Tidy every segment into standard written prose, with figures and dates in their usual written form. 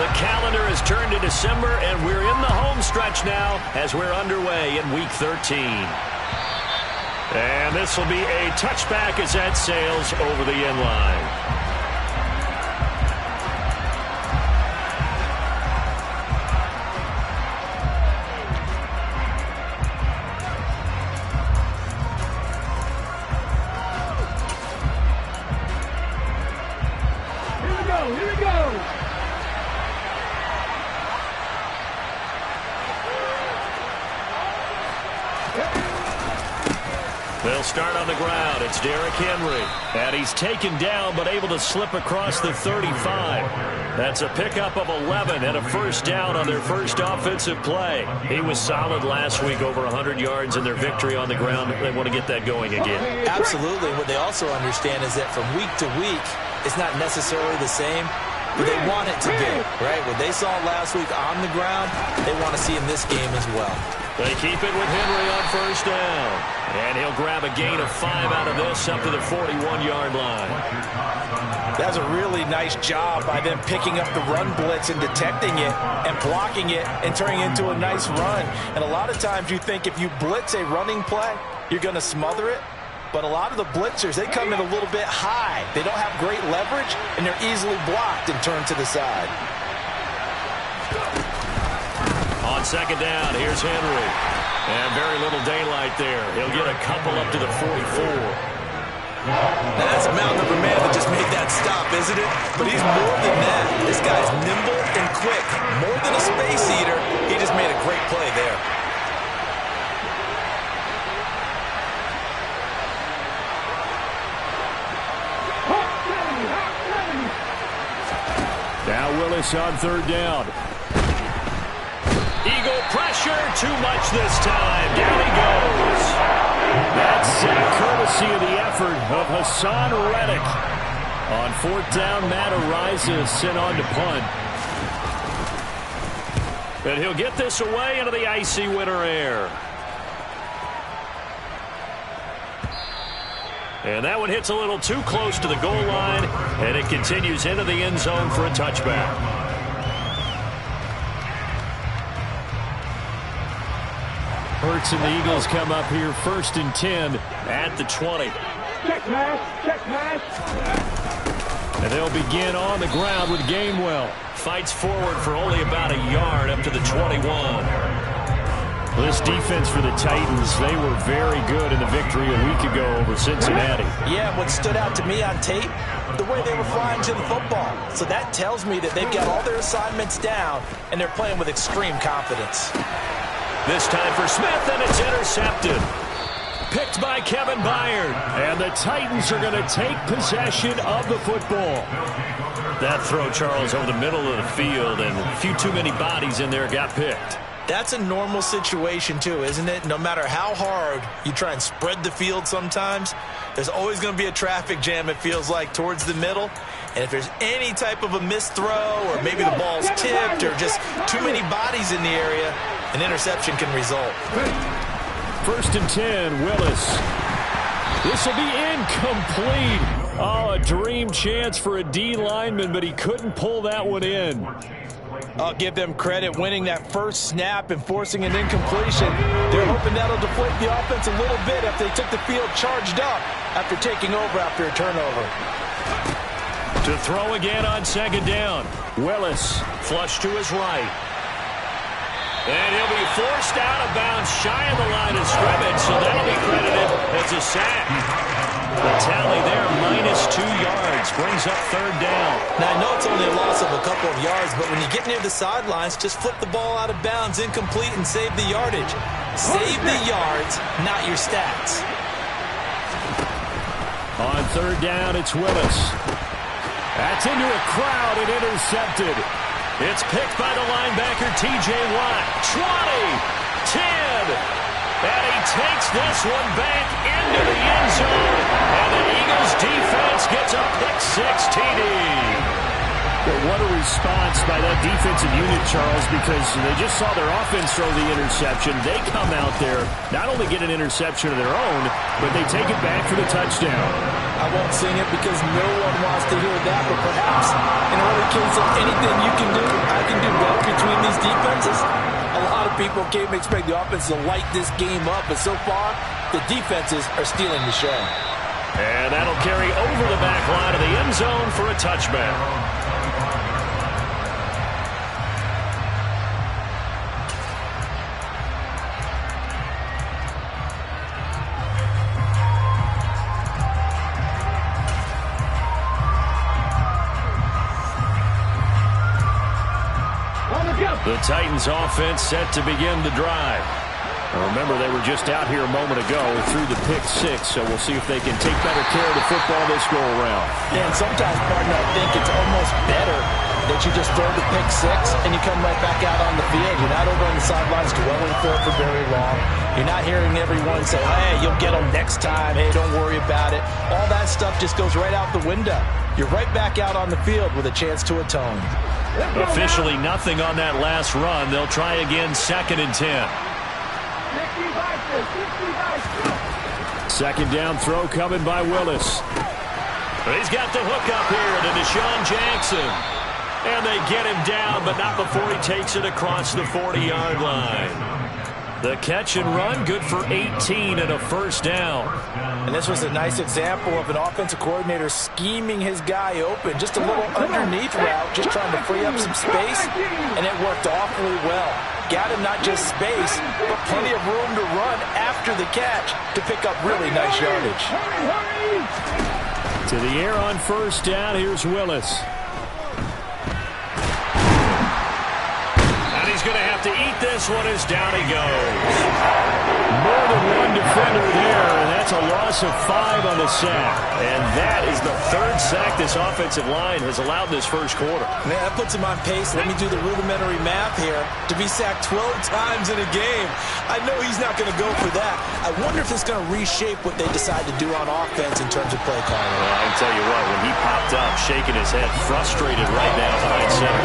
The calendar has turned to December, and we're in the home stretch now as we're underway in Week 13. And this will be a touchback as that sails over the end line. They'll start on the ground. It's Derrick Henry. And he's taken down but able to slip across the 35. That's a pickup of 11 and a first down on their first offensive play. He was solid last week, over 100 yards in their victory on the ground. They want to get that going again. Absolutely. What they also understand is that from week to week, it's not necessarily the same, but they want it to be, right? What they saw last week on the ground, they want to see in this game as well. They keep it with Henry on first down. And he'll grab a gain of 5 out of this up to the 41-yard line. That's a really nice job by them picking up the run blitz and detecting it and blocking it and turning it into a nice run. And a lot of times you think if you blitz a running play, you're going to smother it. But a lot of the blitzers, they come in a little bit high. They don't have great leverage, and they're easily blocked and turned to the side. On second down, here's Henry. And very little daylight there. He'll get a couple up to the 44. Now that's a mountain of a man that just made that stop, isn't it? But he's more than that. This guy's nimble and quick. More than a space eater, he just made a great play there. Now Willis on third down. Eagle pressure, too much this time. Down he goes. That's courtesy of the effort of Hassan Reddick. On fourth down, Matt Ariza is sent on to punt. And he'll get this away into the icy winter air. And that one hits a little too close to the goal line, and it continues into the end zone for a touchback. Hurts and the Eagles come up here first and 10 at the 20. Check pass. And they'll begin on the ground with Gainwell. Fights forward for only about a yard up to the 21. This defense for the Titans, they were very good in the victory a week ago over Cincinnati. Yeah, what stood out to me on tape, the way they were flying to the football. So that tells me that they've got all their assignments down, and they're playing with extreme confidence. This time for Smith, and it's intercepted. Picked by Kevin Byard. And the Titans are going to take possession of the football. That throw, Charles, over the middle of the field, and a few too many bodies in there got picked. That's a normal situation, too, isn't it? No matter how hard you try and spread the field sometimes, there's always going to be a traffic jam, it feels like, towards the middle. And if there's any type of a missed throw, or maybe the ball's tipped, or just too many bodies in the area, an interception can result. First and 10, Willis. This will be incomplete. Oh, a dream chance for a D lineman, but he couldn't pull that one in. I'll give them credit winning that first snap and forcing an incompletion. They're hoping that'll deflate the offense a little bit if they took the field charged up after taking over after a turnover. To throw again on second down. Willis flush to his right. And he'll be forced out of bounds shy of the line of scrimmage, so that'll be credited as a sack. The tally there, -2 yards, brings up third down. Now, I know it's only a loss of a couple of yards, but when you get near the sidelines, just flip the ball out of bounds, incomplete, and save the yardage. Save the yards, not your stats. On third down, it's Willis. That's into a crowd and intercepted. It's picked by the linebacker, T.J. Watt. 20, 10, and he takes this one back into the end zone. And the Eagles defense gets a pick-6 TD. Well, what a response by that defensive unit, Charles, because they just saw their offense throw the interception. They come out there, not only get an interception of their own, but they take it back for the touchdown. I won't sing it because no one wants to hear that, but perhaps in early case of anything you can do, I can do better between these defenses. A lot of people came to expect the offense to light this game up, but so far, the defenses are stealing the show. And that'll carry over the back line of the end zone for a touchback. The Titans offense set to begin the drive. Now remember, they were just out here a moment ago through the pick six, so we'll see if they can take better care of the football this go-around. Yeah, and sometimes, partner, I think it's almost better that you just throw the pick six and you come right back out on the field. You're not over on the sidelines dwelling for it for very long. You're not hearing everyone say, hey, you'll get them next time. Hey, don't worry about it. All that stuff just goes right out the window. You're right back out on the field with a chance to atone. Officially nothing on that last run. They'll try again, 2nd and 10. Second down throw coming by Willis. He's got the hook up here to Deshaun Jackson. And they get him down, but not before he takes it across the 40-yard line. The catch and run, good for 18 and a first down. And this was a nice example of an offensive coordinator scheming his guy open. Just a little underneath route, just trying to free up some space, and it worked awfully well. Got him not just space, but plenty of room to run after the catch to pick up really nice yardage. To the air on first down, here's Willis. And he's going to have to eat this one as down he goes. More than one defender there, and that's a loss of 5 on the sack. And that is the 3rd sack this offensive line has allowed this first quarter. Man, that puts him on pace. Let me do the rudimentary math here. To be sacked 12 times in a game, I know he's not going to go for that. I wonder if it's going to reshape what they decide to do on offense in terms of play calling. Well, I can tell you what, when he popped up, shaking his head, frustrated right now behind center.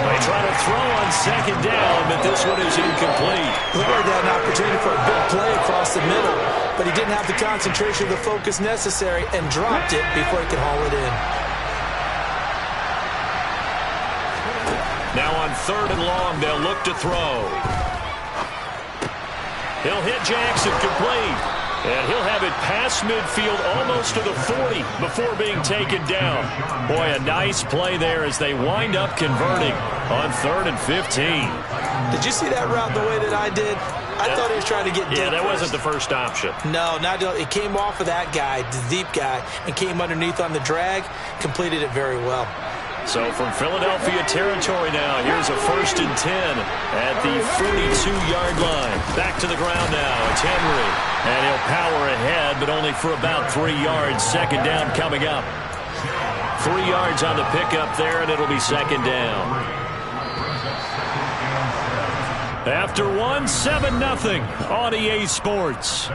They try to throw on 2nd down, but this one is incomplete. Hillard had an opportunity for a big play across the middle, but he didn't have the concentration or the focus necessary and dropped it before he could haul it in. Now on 3rd and long, they'll look to throw. He'll hit Jackson complete. And he'll have it past midfield almost to the 40 before being taken down. Boy, a nice play there as they wind up converting on 3rd and 15. Did you see that route the way that I did? I thought he was trying to get deep. Yeah, that wasn't the first option. No, it came off of that guy, the deep guy, and came underneath on the drag, completed it very well. So from Philadelphia territory now, here's a 1st and 10 at the 42-yard line. Back to the ground now, it's Henry. And he'll power ahead, but only for about 3 yards. 2nd down coming up. 3 yards on the pickup there, and it'll be 2nd down. After one, 7-0 on EA Sports.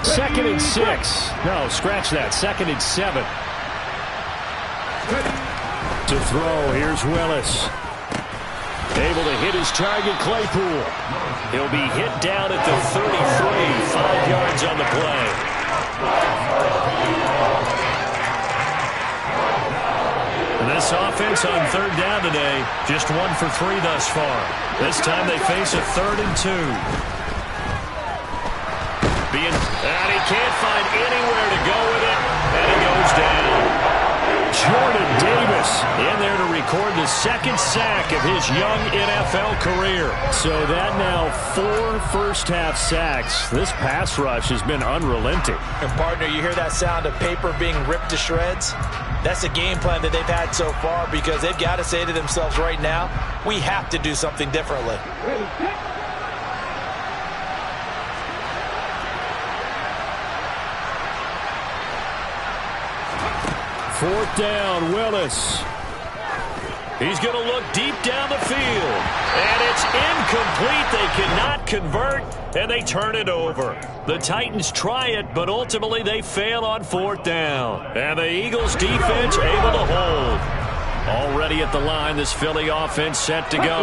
Second and 6. No, scratch that. 2nd and 7. To throw, here's Willis. Able to hit his target, Claypool. He'll be hit down at the 33. 5 yards on the play. And this offense on 3rd down today, just 1 for 3 thus far. This time they face a 3rd and 2. And he can't find anywhere to go with it, and he goes down. Jordan Davis in there to record the 2nd sack of his young NFL career. So that now 4 first-half sacks. This pass rush has been unrelenting. And, partner, you hear that sound of paper being ripped to shreds? That's the game plan that they've had so far because they've got to say to themselves right now, we have to do something differently. 4th down, Willis. He's going to look deep down the field. And it's incomplete. They cannot convert, and they turn it over. The Titans try it, but ultimately they fail on 4th down. And the Eagles defense able to hold. Already at the line, this Philly offense set to go.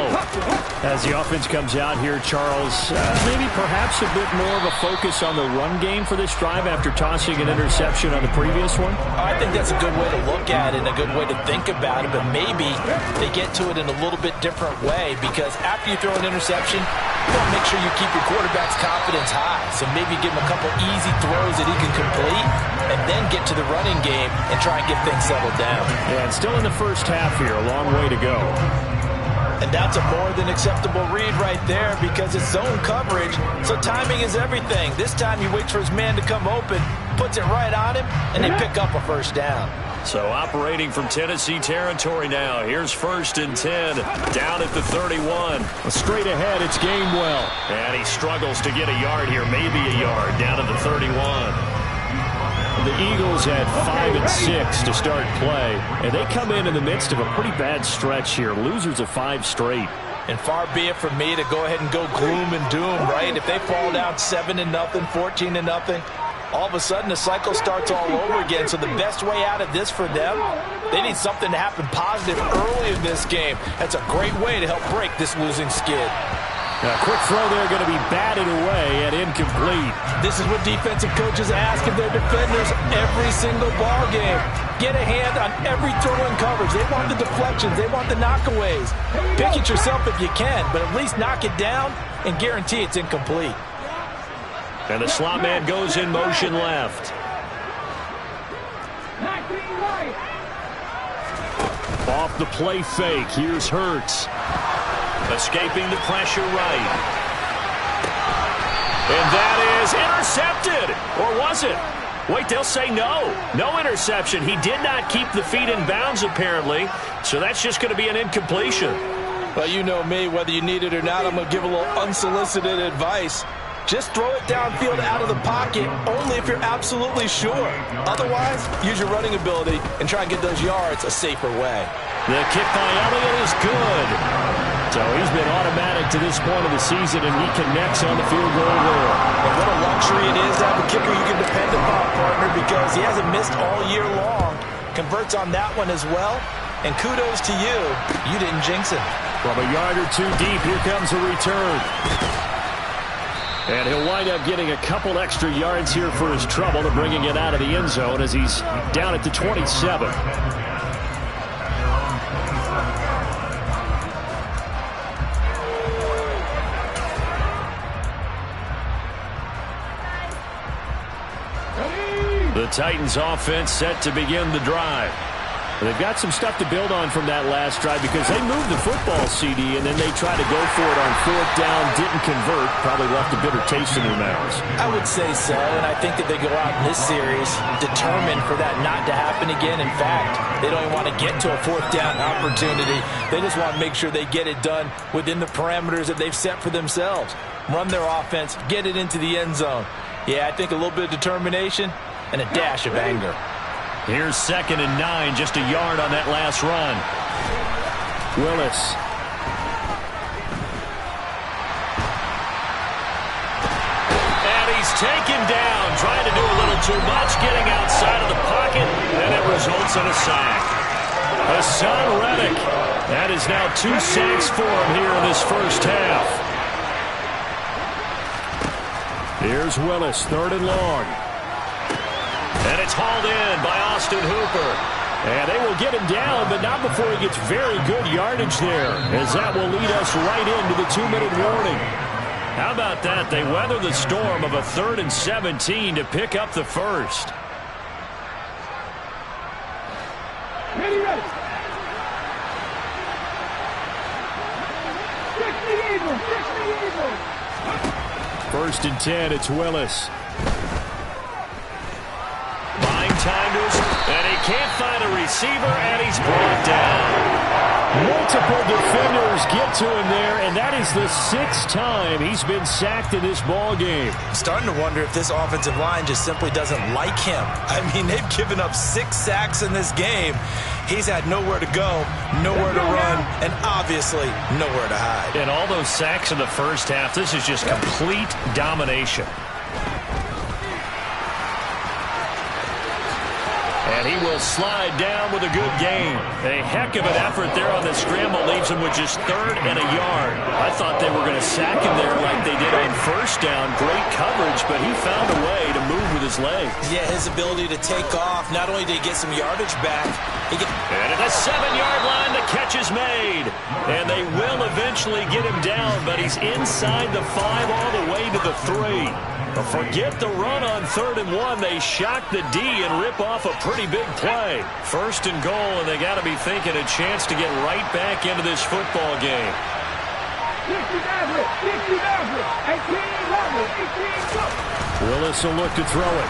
As the offense comes out here, Charles, maybe perhaps a bit more of a focus on the run game for this drive after tossing an interception on the previous one? I think that's a good way to look at it and a good way to think about it, but maybe they get to it in a little bit different way, because after you throw an interception, you want to make sure you keep your quarterback's confidence high. So maybe give him a couple easy throws that he can complete and then get to the running game and try and get things settled down. Yeah, and still in the first half here, a long way to go. And that's a more than acceptable read right there, because it's zone coverage, so timing is everything. This time he waits for his man to come open, puts it right on him, and they pick up a first down. So operating from Tennessee territory now. Here's 1st and 10, down at the 31. Straight ahead, it's Gainwell. And he struggles to get a yard here, maybe a yard, down at the 31. The Eagles had 5 and 6 to start play, and they come in the midst of a pretty bad stretch here. Losers of 5 straight. And far be it from me to go ahead and go gloom and doom, right? If they fall down 7-0, 14-0, all of a sudden the cycle starts all over again. So the best way out of this for them, they need something to happen positive early in this game. That's a great way to help break this losing skid. A quick throw there, going to be batted away and incomplete. This is what defensive coaches ask of their defenders every single ball game. Get a hand on every throw in coverage. They want the deflections. They want the knockaways. Pick it yourself if you can, but at least knock it down and guarantee it's incomplete. And the slot man goes in motion left. Off the play fake. Here's Hurts. Escaping the pressure right. And that is intercepted. Or was it? Wait, they'll say no. No interception. He did not keep the feet in bounds, apparently. So that's just going to be an incompletion. Well, you know me. Whether you need it or not, I'm going to give a little unsolicited advice. Just throw it downfield out of the pocket, only if you're absolutely sure. Otherwise, use your running ability and try and get those yards a safer way. The kick by Elliott is good. So he's been automatic to this point of the season, and he connects on the field goal there. And what a luxury it is to have a kicker you can depend upon, partner, because he hasn't missed all year long. Converts on that one as well. And kudos to you. You didn't jinx him. From a yard or two deep, here comes a return. And he'll wind up getting a couple extra yards here for his trouble to bringing it out of the end zone as he's down at the 27. The Titans offense set to begin the drive. They've got some stuff to build on from that last drive because they moved the football, CD, and then they tried to go for it on 4th down, didn't convert, probably left a bitter taste in their mouths. I would say so, and I think that they go out in this series determined for that not to happen again. In fact, they don't even want to get to a 4th down opportunity. They just want to make sure they get it done within the parameters that they've set for themselves. Run their offense, get it into the end zone. Yeah, I think a little bit of determination and a dash of anger. Here's 2nd and 9, just a yard on that last run. Willis. And he's taken down, trying to do a little too much, getting outside of the pocket, and it results in a sack. Hassan Reddick. That is now 2 sacks for him here in this first half. Here's Willis, 3rd and long. And it's hauled in by Austin Hooper. And they will get him down, but not before he gets very good yardage there, as that will lead us right into the 2-minute warning. How about that? They weather the storm of a 3rd and 17 to pick up the first. Ready. 1st and 10, it's Willis. Buying time to us, and he can't find a receiver, and he's brought down. Multiple defenders get to him there, and that is the 6th time he's been sacked in this ball game. I'm starting to wonder if this offensive line just simply doesn't like him. I mean, they've given up 6 sacks in this game. He's had nowhere to go, nowhere to run, and obviously nowhere to hide. And all those sacks in the first half, this is just complete domination. And he will slide down with a good gain. A heck of an effort there on the scramble. Leaves him with just 3rd and a yard. I thought they were going to sack him there like they did on 1st down. Great coverage, but he found a way to move with his legs. Yeah, his ability to take off. Not only did he get some yardage back, and at the 7-yard line, the catch is made. And they will eventually get him down, but he's inside the 5 all the way to the 3. But forget the run on 3rd and 1. They shock the D and rip off a pretty big play. 1st and goal, and they got to be thinking a chance to get right back into this football game. 18. Willis will look to throw it.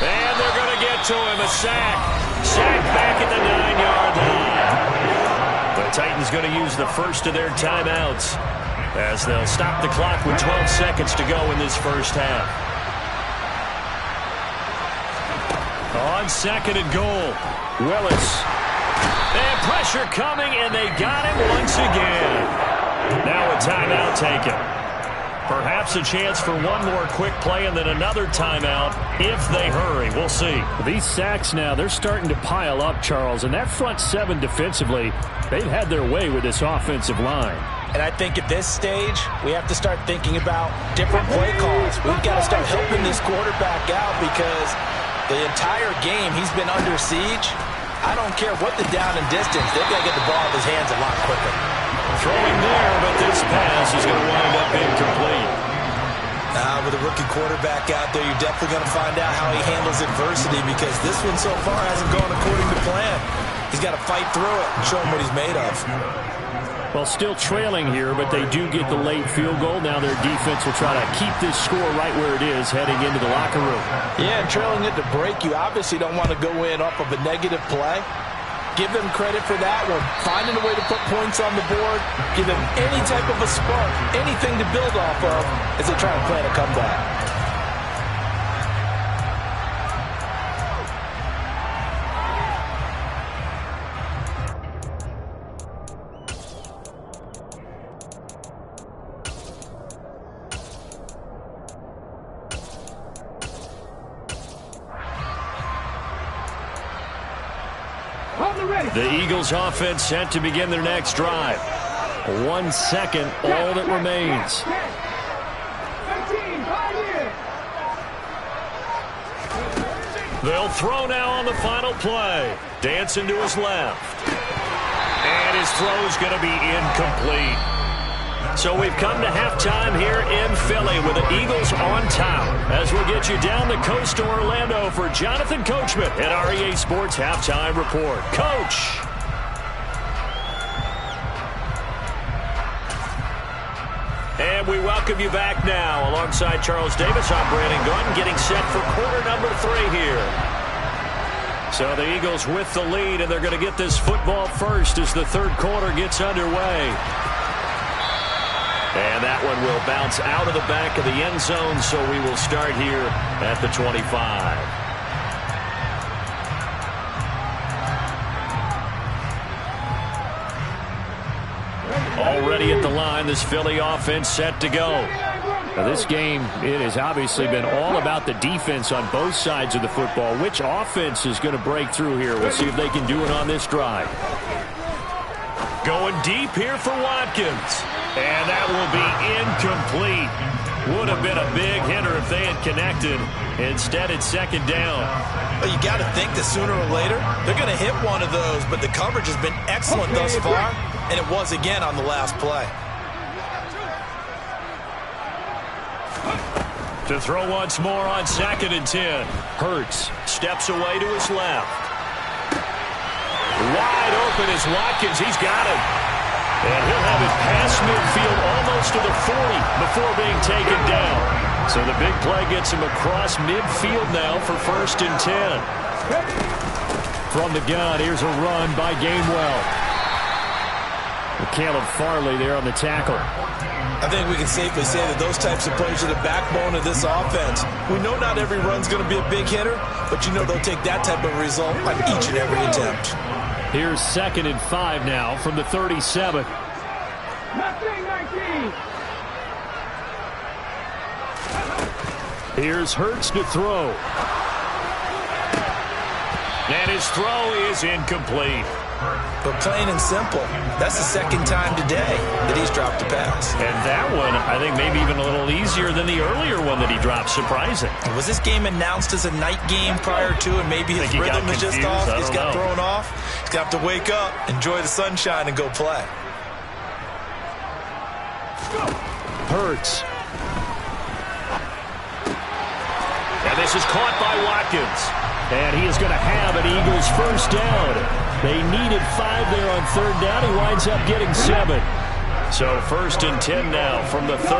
And they're going to get to him. A sack. Sack back at the 9-yard line. The Titans going to use the first of their timeouts, as they'll stop the clock with 12 seconds to go in this first half. On 2nd and goal, Willis. And pressure coming, and they got him once again. Now a timeout taken. Perhaps a chance for one more quick play and then another timeout if they hurry. We'll see. These sacks now, they're starting to pile up, Charles. And that front 7 defensively, they've had their way with this offensive line. And I think at this stage, we have to start thinking about different play calls. We've got to start helping this quarterback out because the entire game he's been under siege. I don't care what the down and distance. They've got to get the ball out of his hands a lot quicker. Throwing there, but this pass is going to wind up incomplete. With a rookie quarterback out there, you're definitely going to find out how he handles adversity because this one so far hasn't gone according to plan. He's got to fight through it and show him what he's made of. Well, still trailing here, but they do get the late field goal. Now their defense will try to keep this score right where it is heading into the locker room. Yeah, and trailing at the break, you obviously don't want to go in off of a negative play. Give them credit for that one. Finding a way to put points on the board. Give them any type of a spark, anything to build off of as they try to plan a comeback. The Eagles offense set to begin their next drive. 1 second, all that remains. They'll throw now on the final play. Dancing to his left. And his throw's going to be incomplete. So we've come to halftime here in Philly with the Eagles on top. As we'll get you down the coast to Orlando for Jonathan Coachman at REA Sports Halftime Report. Coach. And we welcome you back now. Alongside Charles Davis, I'm Brandon Gunn, getting set for quarter number 3 here. So the Eagles with the lead, and they're going to get this football first as the third quarter gets underway. And that one will bounce out of the back of the end zone, so we will start here at the 25. Already at the line, this Philly offense set to go. Now this game, it has obviously been all about the defense on both sides of the football. Which offense is going to break through here? We'll see if they can do it on this drive. Going deep here for Watkins. And that will be incomplete. Would have been a big hitter if they had connected. Instead, it's second down. Well, you got to think that sooner or later, they're going to hit one of those, but the coverage has been excellent thus far, and it was again on the last play. To throw once more on 2nd and 10. Hurts steps away to his left. Wide open is Watkins. He's got it. And he'll have it past midfield almost to the 40 before being taken down. So the big play gets him across midfield now for 1st and 10. From the gun, here's a run by Gainwell. Caleb Farley there on the tackle. I think we can safely say that those types of plays are the backbone of this offense. We know not every run's going to be a big hitter, but you know they'll take that type of result on each and every attempt. Here's 2nd and 5 now from the 37. Here's Hurts to throw. And his throw is incomplete. But plain and simple, that's the second time today that he's dropped a pass. And that one, I think, maybe even a little easier than the earlier one that he dropped. Surprising. Was this game announced as a night game prior to, and maybe his rhythm is just off? He's got thrown off. He's got to wake up, enjoy the sunshine, and go play. Hurts. And this is caught by Watkins. And he is going to have an Eagles first down. They needed 5 there on 3rd down. He winds up getting 7. So 1st and 10 now from the 30.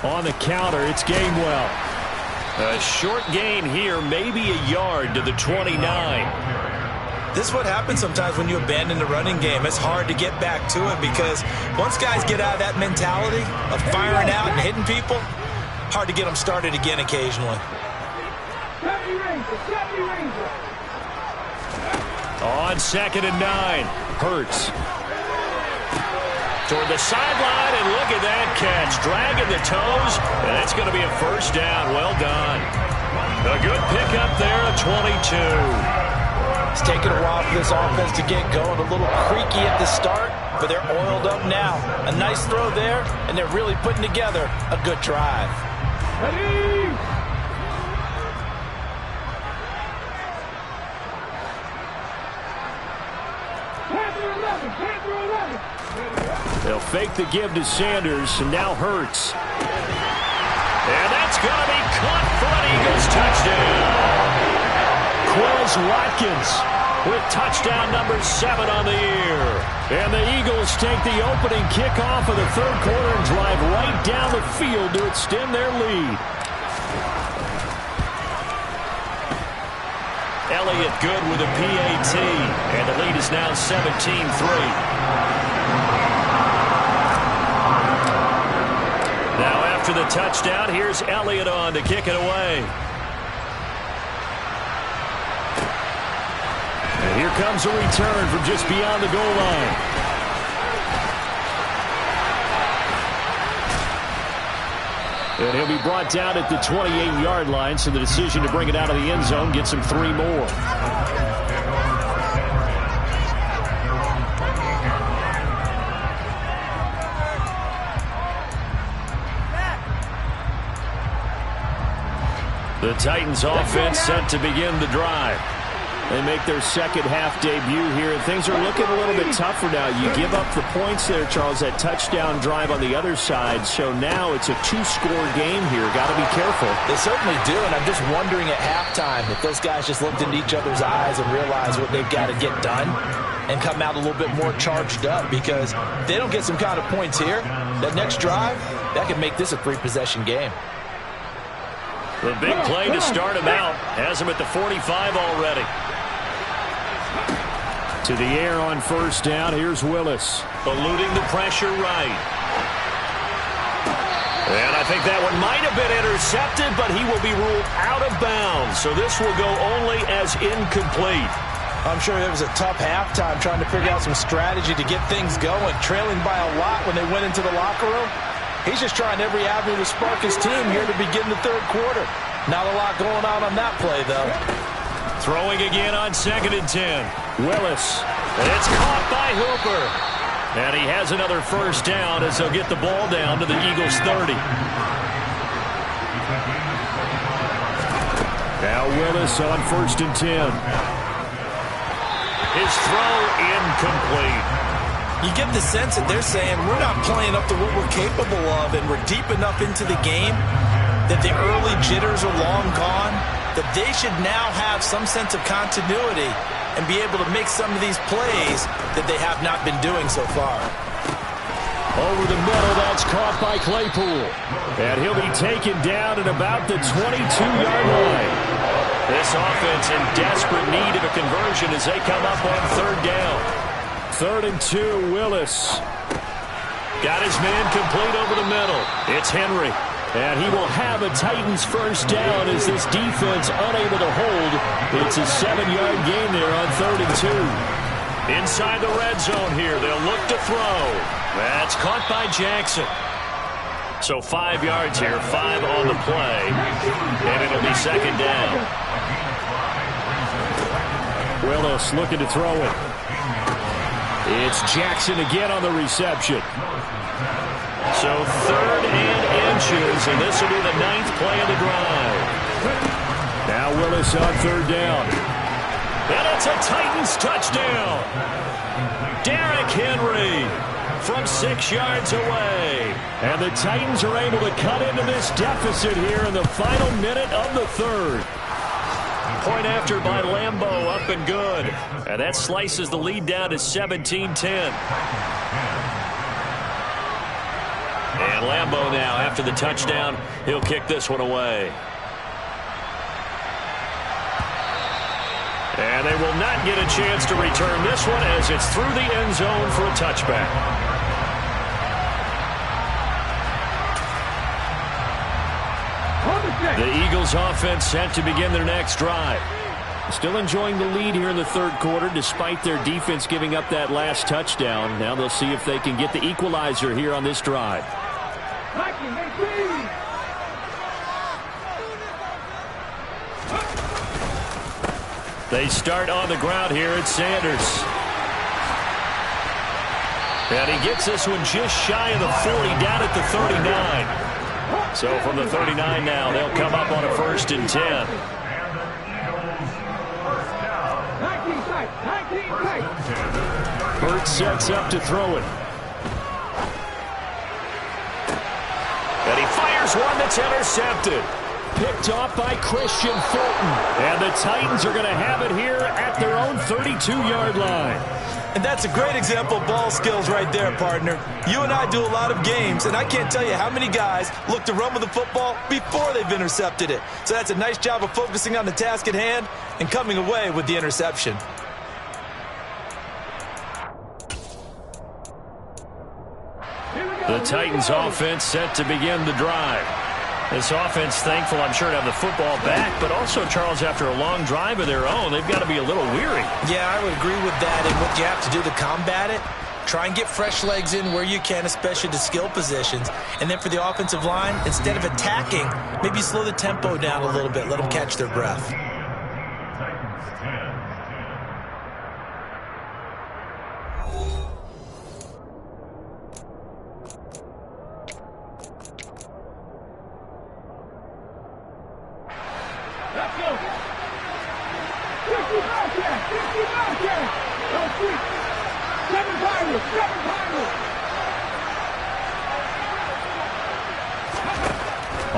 On the counter, it's Gainwell. A short gain here, maybe a yard to the 29. This is what happens sometimes when you abandon the running game. It's hard to get back to it because once guys get out of that mentality of firing out and hitting people, hard to get them started again occasionally. On 2nd and 9, Hurts. Toward the sideline, and look at that catch. Dragging the toes, and it's going to be a first down. Well done. A good pickup there, a 22. It's taken a while for this offense to get going. A little creaky at the start, but they're oiled up now. A nice throw there, and they're really putting together a good drive. Ready? They'll fake the give to Sanders, and now Hurts. And that's going to be caught for an Eagles touchdown. Quez Watkins with touchdown number 7 on the year. And the Eagles take the opening kickoff of the 3rd quarter and drive right down the field to extend their lead. Elliott good with a PAT, and the lead is now 17-3. Now after the touchdown, here's Elliott on to kick it away. And here comes a return from just beyond the goal line. And he'll be brought down at the 28-yard line, so the decision to bring it out of the end zone gets him 3 more. The Titans offense set to begin the drive. They make their second half debut here, and things are looking a little bit tougher now. You give up the points there, Charles, that touchdown drive on the other side. So now it's a 2-score game here. Got to be careful. They certainly do, and I'm just wondering at halftime if those guys just looked into each other's eyes and realized what they've got to get done and come out a little bit more charged up, because if they don't get some kind of points here, that next drive, that could make this a 3-possession game. The big play to start him out has him at the 45 already. To the air on first down. Here's Willis. Eluding the pressure right. And I think that one might have been intercepted, but he will be ruled out of bounds. So this will go only as incomplete. I'm sure it was a tough halftime trying to figure out some strategy to get things going. Trailing by a lot when they went into the locker room. He's just trying every avenue to spark his team here to begin the 3rd quarter. Not a lot going on that play, though. Throwing again on 2nd and 10. Willis. And it's caught by Hooper. And he has another first down as they'll get the ball down to the Eagles 30. Now Willis on 1st and 10. His throw incomplete. You get the sense that they're saying we're not playing up to what we're capable of, and we're deep enough into the game that the early jitters are long gone, that they should now have some sense of continuity and be able to make some of these plays that they have not been doing so far. Over the middle, that's caught by Claypool. And he'll be taken down at about the 22-yard line. This offense in desperate need of a conversion as they come up on 3rd down. 3rd and 2, Willis. Got his man complete over the middle. It's Henry. And he will have a Titans first down as this defense unable to hold. It's a 7-yard gain there on 3rd and 2. Inside the red zone here. They'll look to throw. That's caught by Jackson. So 5 yards here, 5 on the play. And it'll be 2nd down. Willis looking to throw it. It's Jackson again on the reception. So 3rd and inches, and this will be the 9th play of the drive. Now Willis on 3rd down. And it's a Titans touchdown. Derrick Henry from 6 yards away. And the Titans are able to cut into this deficit here in the final minute of the 3rd. Point after by Lambeau, up and good. And that slices the lead down to 17-10. And Lambeau now, after the touchdown, he'll kick this one away. And they will not get a chance to return this one as it's through the end zone for a touchback. The Eagles offense set to begin their next drive. Still enjoying the lead here in the 3rd quarter despite their defense giving up that last touchdown. Now they'll see if they can get the equalizer here on this drive. They start on the ground here at Sanders. And he gets this one just shy of the 40, down at the 39. So from the 39 now, they'll come up on a 1st and 10. Burt sets up to throw it. And he fires one that's intercepted. Picked off by Christian Fulton. And the Titans are going to have it here at their own 32-yard line. And that's a great example of ball skills right there, partner. You and I do a lot of games, and I can't tell you how many guys look to run with the football before they've intercepted it. So that's a nice job of focusing on the task at hand and coming away with the interception. The Titans offense set to begin the drive. This offense thankful, I'm sure, to have the football back, but also, Charles, after a long drive of their own, they've got to be a little weary. Yeah, I would agree with that. And what you have to do to combat it, try and get fresh legs in where you can, especially the skill positions. And then for the offensive line, instead of attacking, maybe slow the tempo down a little bit, let them catch their breath.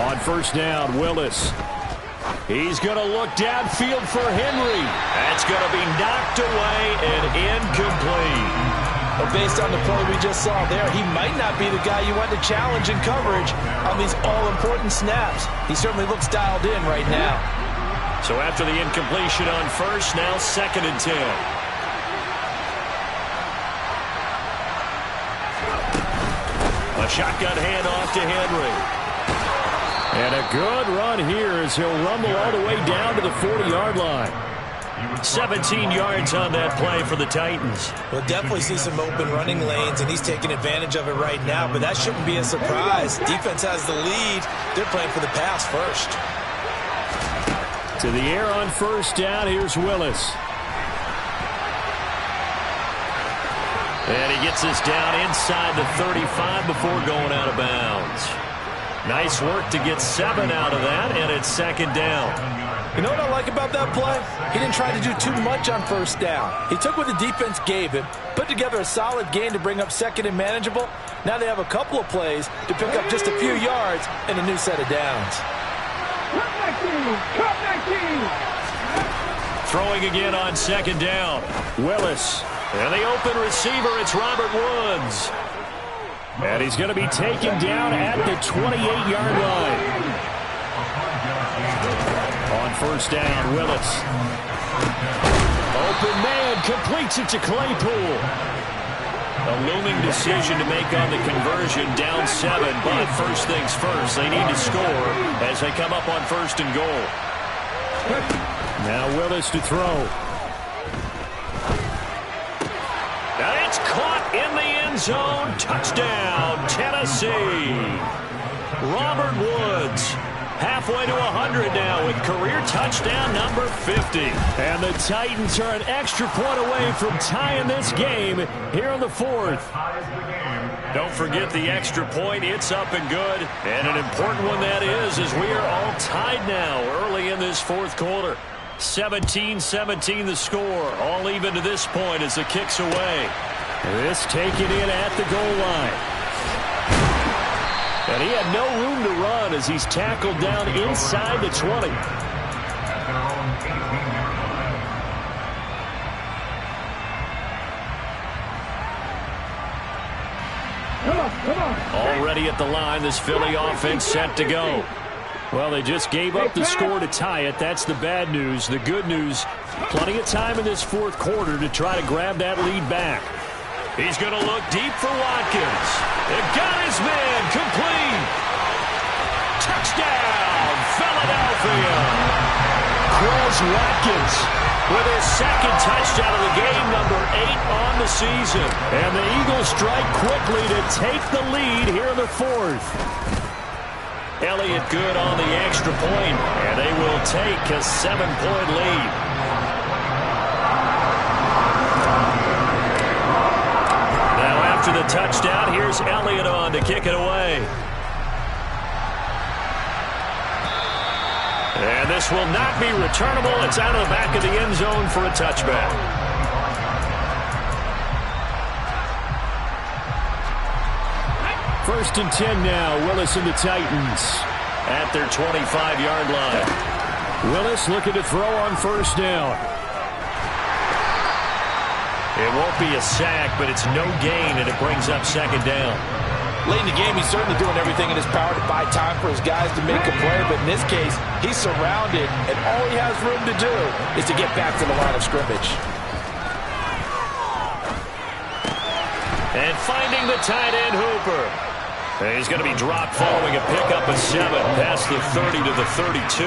On 1st down, Willis. He's going to look downfield for Henry. That's going to be knocked away and incomplete. But based on the play we just saw there, he might not be the guy you want to challenge in coverage on these all-important snaps. He certainly looks dialed in right now. So after the incompletion on 1st, now 2nd and 10. A shotgun handoff to Henry. And a good run here as he'll rumble all the way down to the 40-yard line. 17 yards on that play for the Titans. We'll definitely see some open running lanes, and he's taking advantage of it right now, but that shouldn't be a surprise. Defense has the lead. They're playing for the pass first. To the air on 1st down, here's Willis. And he gets this down inside the 35 before going out of bounds. Nice work to get 7 out of that, and it's 2nd down. You know what I like about that play? He didn't try to do too much on 1st down. He took what the defense gave him, put together a solid gain to bring up 2nd and manageable. Now they have a couple of plays to pick up just a few yards and a new set of downs. Throwing again on 2nd down. Willis. And the open receiver, it's Robert Woods. And he's going to be taken down at the 28-yard line. On 1st down, Willis. Open man, completes it to Claypool. A looming decision to make on the conversion, down 7, but first things first, they need to score as they come up on 1st and goal. Now Willis to throw. And it's caught in the end zone. Touchdown, Tennessee. Robert Woods. Halfway to 100 now with career touchdown number 50. And the Titans are an extra point away from tying this game here in the 4th. Don't forget the extra point. It's up and good. And an important one that is, as we are all tied now early in this 4th quarter. 17-17 the score. All even to this point as the kick's away. This taken in at the goal line. And he had no room to run as he's tackled down inside the 20. Already at the line, this Philly offense set to go. Well, they just gave up the score to tie it. That's the bad news. The good news, plenty of time in this 4th quarter to try to grab that lead back. He's going to look deep for Watkins. It got his man complete. Touchdown, Philadelphia. Chris Watkins with his 2nd touchdown of the game, number 8 on the season. And the Eagles strike quickly to take the lead here in the 4th. Elliott good on the extra point, and they will take a 7-point lead. After the touchdown, here's Elliott on to kick it away. And this will not be returnable. It's out of the back of the end zone for a touchback. First and 10 now. Willis and the Titans at their 25-yard line. Willis looking to throw on 1st down. It won't be a sack, but it's no gain, and it brings up 2nd down. Late in the game, he's certainly doing everything in his power to buy time for his guys to make a play, but in this case, he's surrounded, and all he has room to do is to get back to the line of scrimmage. And finding the tight end, Hooper. And he's going to be dropped following a pickup of 7 past the 30 to the 32.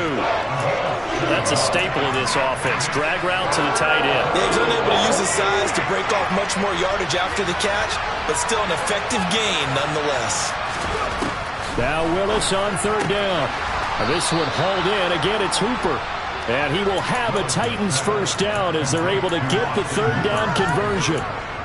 That's a staple of this offense. Drag route to the tight end. Yeah, he's unable to use his size to break off much more yardage after the catch, but still an effective gain nonetheless. Now Willis on 3rd down. This one hauled in. Again, it's Hooper. And he will have a Titans 1st down as they're able to get the 3rd down conversion.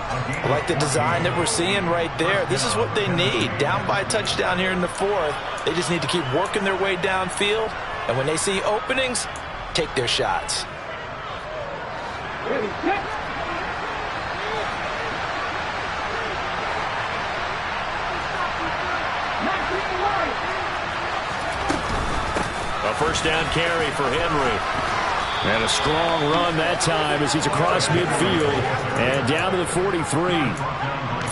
I like the design that we're seeing right there. This is what they need. Down by a touchdown here in the 4th. They just need to keep working their way downfield. And when they see openings, take their shots. A 1st down carry for Henry. And a strong run that time as he's across midfield and down to the 43.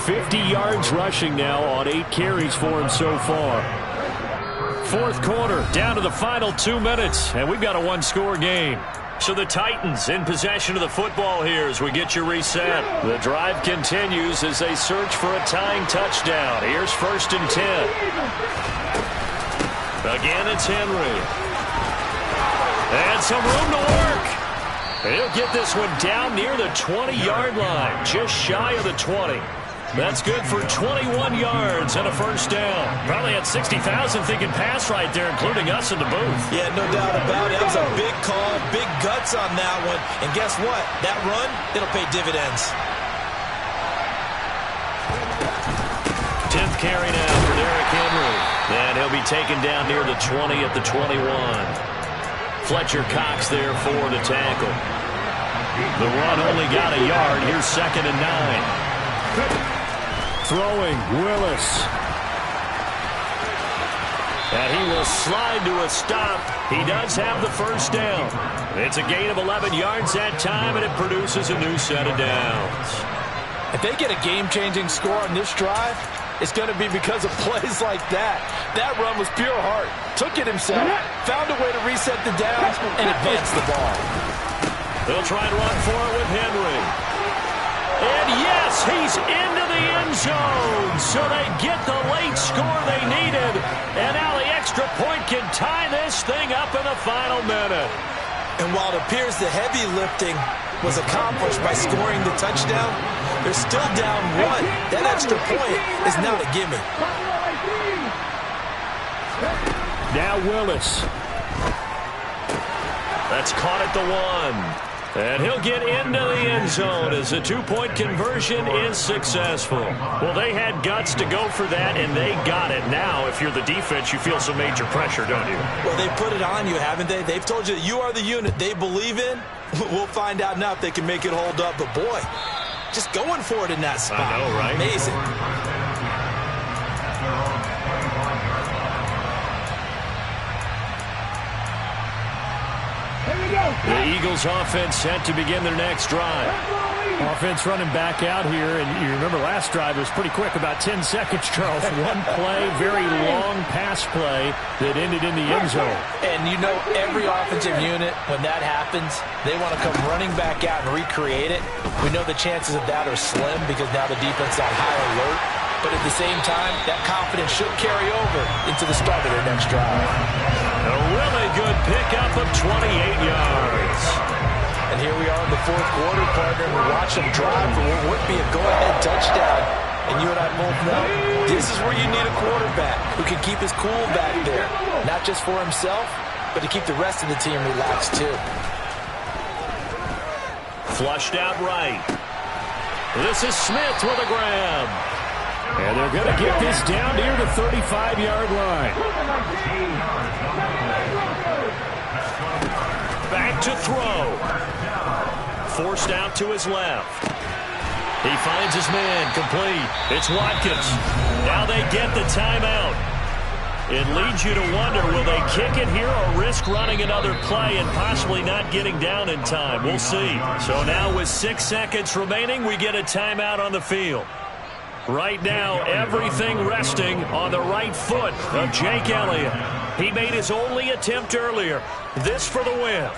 50 yards rushing now on 8 carries for him so far. 4th quarter, down to the final 2 minutes, and we've got a 1-score game. So the Titans in possession of the football here as we get you reset. The drive continues as they search for a tying touchdown. Here's 1st and 10. Again, it's Henry. And some room to work. He'll get this one down near the 20-yard line, just shy of the 20. That's good for 21 yards and a 1st down. Probably had 60,000 thinking pass right there, including us in the booth. Yeah, no doubt about it. That was a big call, big guts on that one. And guess what? That run, it'll pay dividends. 10th carry now for Derrick Henry. And he'll be taken down near the 20 at the 21. Fletcher Cox there for the tackle. The run only got a yard. Here's 2nd and 9. Throwing, Willis. And he will slide to a stop. He does have the 1st down. It's a gain of 11 yards that time, and it produces a new set of downs. If they get a game-changing score on this drive, it's going to be because of plays like that. That run was pure heart. Took it himself, found a way to reset the downs, and advance the ball. They'll try and run for it with Henry. And yes, he's into the end zone. So they get the late score they needed. And now the extra point can tie this thing up in the final minute. And while it appears the heavy lifting was accomplished by scoring the touchdown, they're still down one. That extra point is not a gimme. Now Willis. That's caught at the 1. And he'll get into the end zone as the two-point conversion is successful. Well, they had guts to go for that, and they got it. Now, if you're the defense, you feel some major pressure, don't you? Well, they put it on you, haven't they? They've told you that you are the unit they believe in. We'll find out now if they can make it hold up. But, boy, just going for it in that spot. I know, right? Amazing. The Eagles offense set to begin their next drive. Offense running back out here, and you remember last drive was pretty quick, about 10 seconds, Charles. One play, very long pass play that ended in the end zone. And you know every offensive unit, when that happens, they want to come running back out and recreate it. We know the chances of that are slim because now the defense is on high alert. But at the same time, that confidence should carry over into the start of their next drive. A really good pickup of 28 yards. And here we are in the fourth quarter, partner, and we watch them drive for what would be a go-ahead touchdown. And you and I both know this is where you need a quarterback who can keep his cool back there. Not just for himself, but to keep the rest of the team relaxed too. Flushed out right. This is Smith with a grab. And they're going to get this down near the 35-yard line. Back to throw. Forced out to his left. He finds his man complete. It's Watkins. Now they get the timeout. It leads you to wonder, will they kick it here or risk running another play and possibly not getting down in time? We'll see. So now with 6 seconds remaining, we get a timeout on the field. Right now, everything resting on the right foot of Jake Elliott. He made his only attempt earlier. This for the win.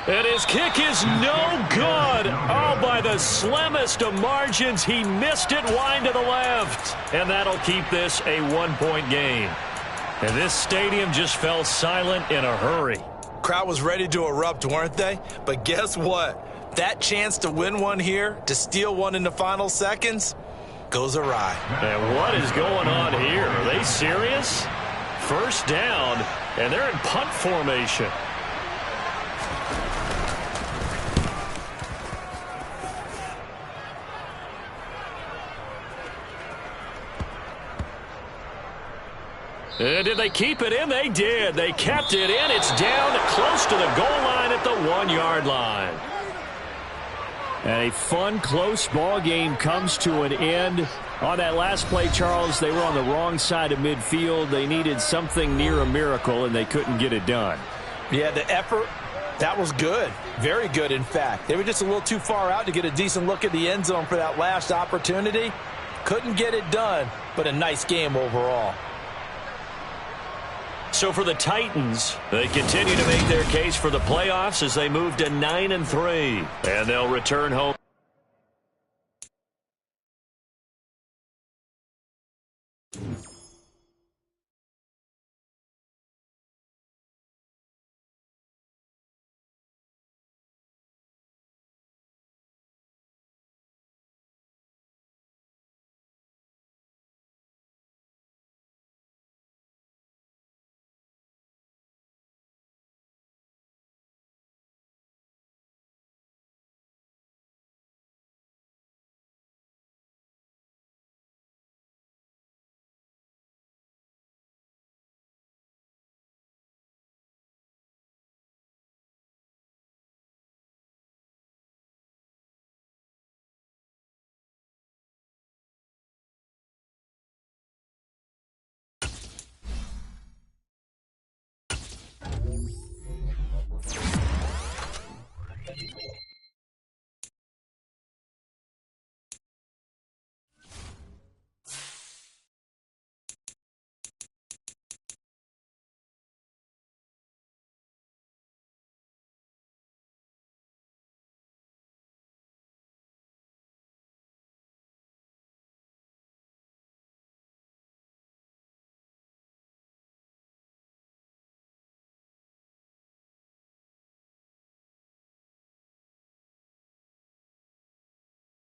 And his kick is no good. Oh, by the slimmest of margins, he missed it wide to the left. And that'll keep this a one-point game. And this stadium just fell silent in a hurry. Crowd was ready to erupt, weren't they? But guess what? That chance to win one here, to steal one in the final seconds, goes awry. And what is going on here? Are they serious? First down, and they're in punt formation. And did they keep it in? They did. They kept it in. It's down close to the goal line at the 1-yard line. And a fun, close ball game comes to an end. On that last play, Charles, they were on the wrong side of midfield. They needed something near a miracle, and they couldn't get it done. Yeah, the effort, that was good. Very good, in fact. They were just a little too far out to get a decent look at the end zone for that last opportunity. Couldn't get it done, but a nice game overall. So for the Titans, they continue to make their case for the playoffs as they move to 9-3. And they'll return home.